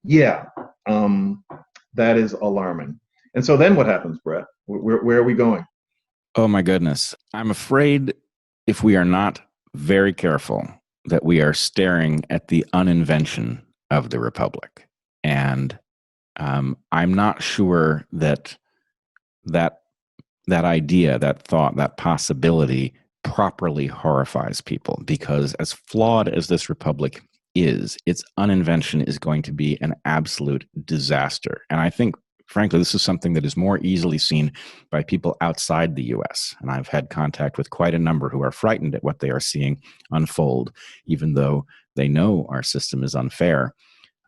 Yeah, um, that is alarming. And so then what happens, Brett? Where are we going? Oh my goodness. I'm afraid if we are not very careful that we are staring at the uninvention of the Republic. And I'm not sure that that idea, that thought, that possibility properly horrifies people because as flawed as this republic is, its uninvention is going to be an absolute disaster. And I think, frankly, this is something that is more easily seen by people outside the US. And I've had contact with quite a number who are frightened at what they are seeing unfold, even though they know our system is unfair.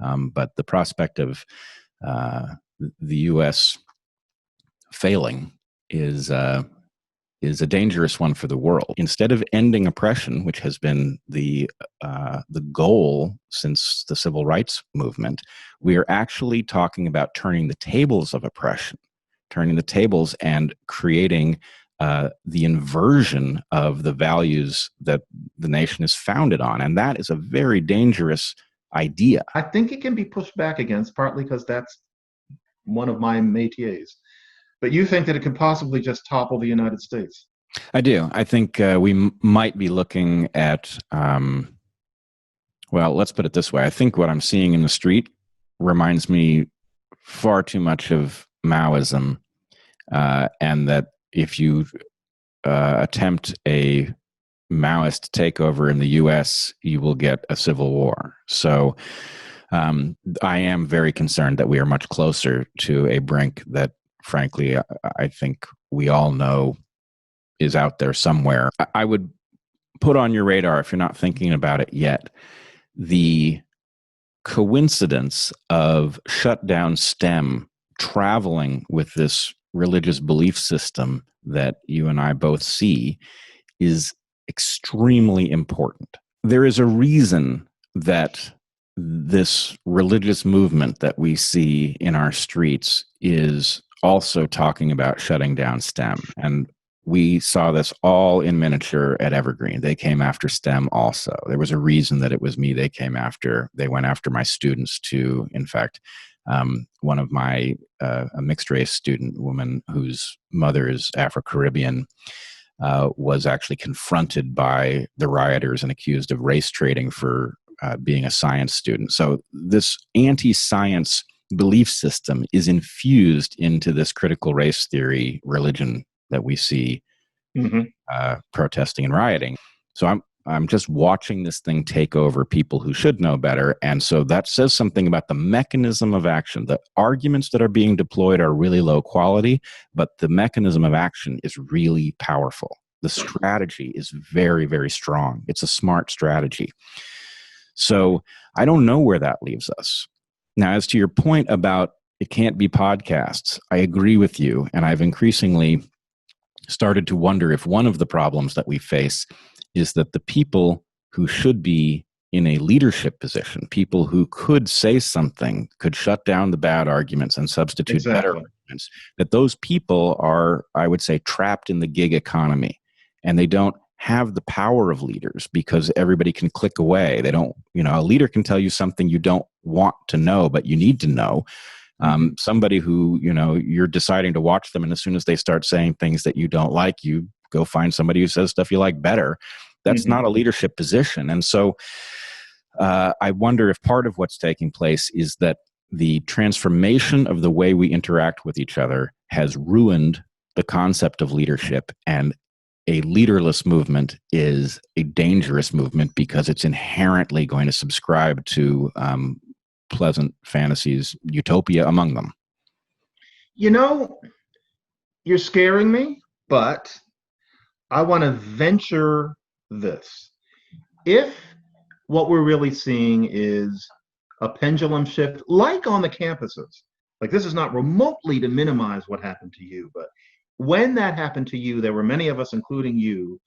But the prospect of the U.S. failing is is a dangerous one for the world. Instead of ending oppression, which has been the goal since the civil rights movement, we are actually talking about turning the tables of oppression, turning the tables and creating the inversion of the values that the nation is founded on, and that is a very dangerous idea. I think it can be pushed back against, partly because that's one of my métiers. But you think that it could possibly just topple the United States? I do. I think might be looking at, well, let's put it this way. I think what I'm seeing in the street reminds me far too much of Maoism, and that if you attempt a Maoist takeover in the U.S., you will get a civil war. So I am very concerned that we are much closer to a brink that, frankly, I think we all know is out there somewhere. I would put on your radar, if you're not thinking about it yet, the coincidence of shutdown STEM traveling with this religious belief system that you and I both see is extremely important. There is a reason that this religious movement that we see in our streets is also talking about shutting down STEM. And we saw this all in miniature at Evergreen. They came after STEM also. There was a reason that it was me they came after. They went after my students too. In fact, one of my, a mixed race student woman whose mother is Afro-Caribbean, was actually confronted by the rioters and accused of race trading for being a science student. So this anti-science belief system is infused into this critical race theory religion that we see protesting and rioting. So I'm just watching this thing take over people who should know better. And so that says something about the mechanism of action. The arguments that are being deployed are really low quality, but the mechanism of action is really powerful. The strategy is very, very strong. It's a smart strategy. So I don't know where that leaves us. Now, as to your point about it can't be podcasts, I agree with you. And I've increasingly started to wonder if one of the problems that we face is that the people who should be in a leadership position, people who could say something, could shut down the bad arguments and substitute better arguments, that those people are, I would say, trapped in the gig economy. And they don't have the power of leaders because everybody can click away. They don't, a leader can tell you something you don't want to know, but you need to know. Somebody who, you're deciding to watch them, and as soon as they start saying things that you don't like, you go find somebody who says stuff you like better. That's not a leadership position. And so I wonder if part of what's taking place is that the transformation of the way we interact with each other has ruined the concept of leadership, and a leaderless movement is a dangerous movement because it's inherently going to subscribe to pleasant fantasies, utopia among them. You're scaring me, but I want to venture this. If what we're really seeing is a pendulum shift, like on the campuses, like this is not remotely to minimize what happened to you, but when that happened to you, there were many of us, including you,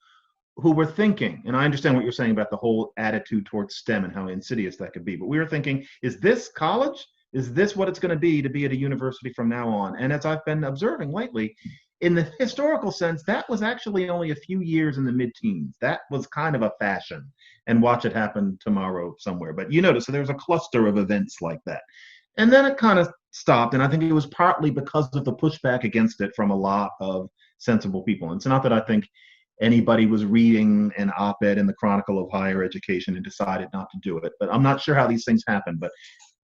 who were thinking, and I understand what you're saying about the whole attitude towards STEM and how insidious that could be, but we were thinking, is this college? Is this what it's going to be at a university from now on? And as I've been observing lately, in the historical sense, that was actually only a few years in the mid-teens. That was kind of a fashion, and watch it happen tomorrow somewhere. But so there's a cluster of events like that. And then it kind of stopped. And I think it was partly because of the pushback against it from a lot of sensible people. And it's not that I think anybody was reading an op-ed in the Chronicle of Higher Education and decided not to do it, but I'm not sure how these things happen. But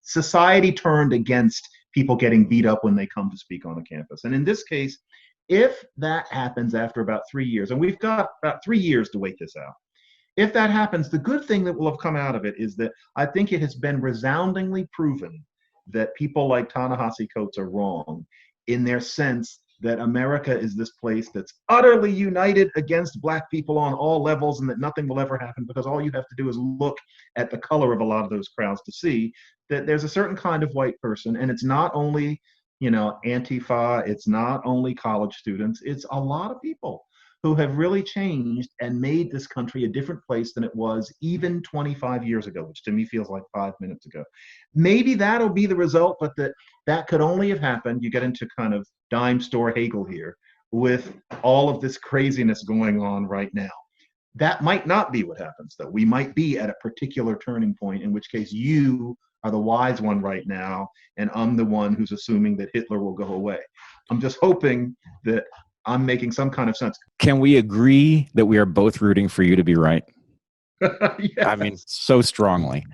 society turned against people getting beat up when they come to speak on a campus. And in this case, if that happens after about 3 years, and we've got about 3 years to wait this out, if that happens, the good thing that will have come out of it is that I think it has been resoundingly proven that people like Ta-Nehisi Coates are wrong in their sense that America is this place that's utterly united against Black people on all levels and that nothing will ever happen, because all you have to do is look at the color of a lot of those crowds to see that there's a certain kind of white person, and it's not only, Antifa, it's not only college students, it's a lot of people who have really changed and made this country a different place than it was even 25 years ago, which to me feels like 5 minutes ago. Maybe that'll be the result, but that could only have happened. You get into kind of dime store Hegel here with all of this craziness going on right now. That might not be what happens, though. We might be at a particular turning point, in which case you are the wise one right now, and I'm the one who's assuming that Hitler will go away. I'm just hoping that I'm making some kind of sense. Can we agree that we are both rooting for you to be right? Yes. I mean, so strongly.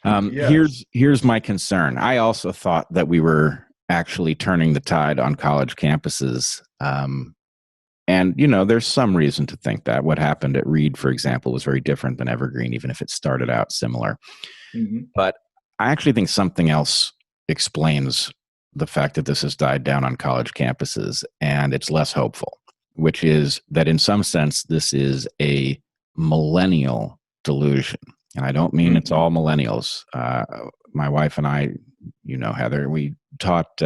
Yes. Here's my concern. I also thought that we were actually turning the tide on college campuses. And, there's some reason to think that. What happened at Reed, for example, was very different than Evergreen, even if it started out similar. Mm-hmm. But I actually think something else explains the fact that this has died down on college campuses, and it's less hopeful, which is that in some sense, this is a millennial delusion. And I don't mean it's all millennials. My wife and I, Heather, we taught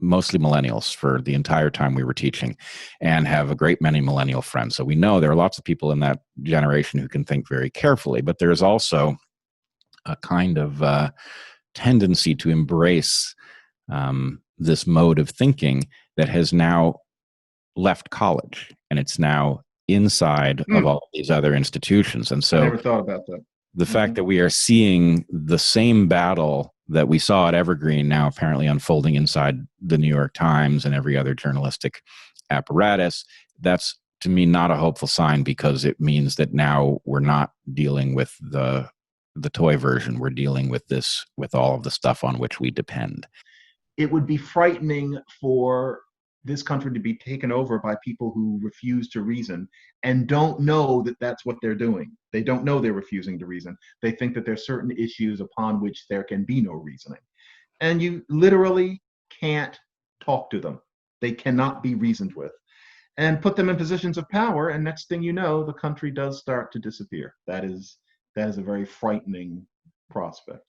mostly millennials for the entire time we were teaching and have a great many millennial friends. So we know there are lots of people in that generation who can think very carefully, but there's also a kind of tendency to embrace this mode of thinking that has now left college, and it's now inside of all these other institutions. And so I never thought about that. The fact that we are seeing the same battle that we saw at Evergreen now apparently unfolding inside the New York Times and every other journalistic apparatus, that's to me not a hopeful sign, because it means that now we're not dealing with the toy version. We're dealing with this, with all of the stuff on which we depend. It would be frightening for this country to be taken over by people who refuse to reason and don't know that that's what they're doing. They don't know they're refusing to reason. They think that there's certain issues upon which there can be no reasoning. And you literally can't talk to them. They cannot be reasoned with. And put them in positions of power, and next thing you know, the country does start to disappear. That is a very frightening prospect.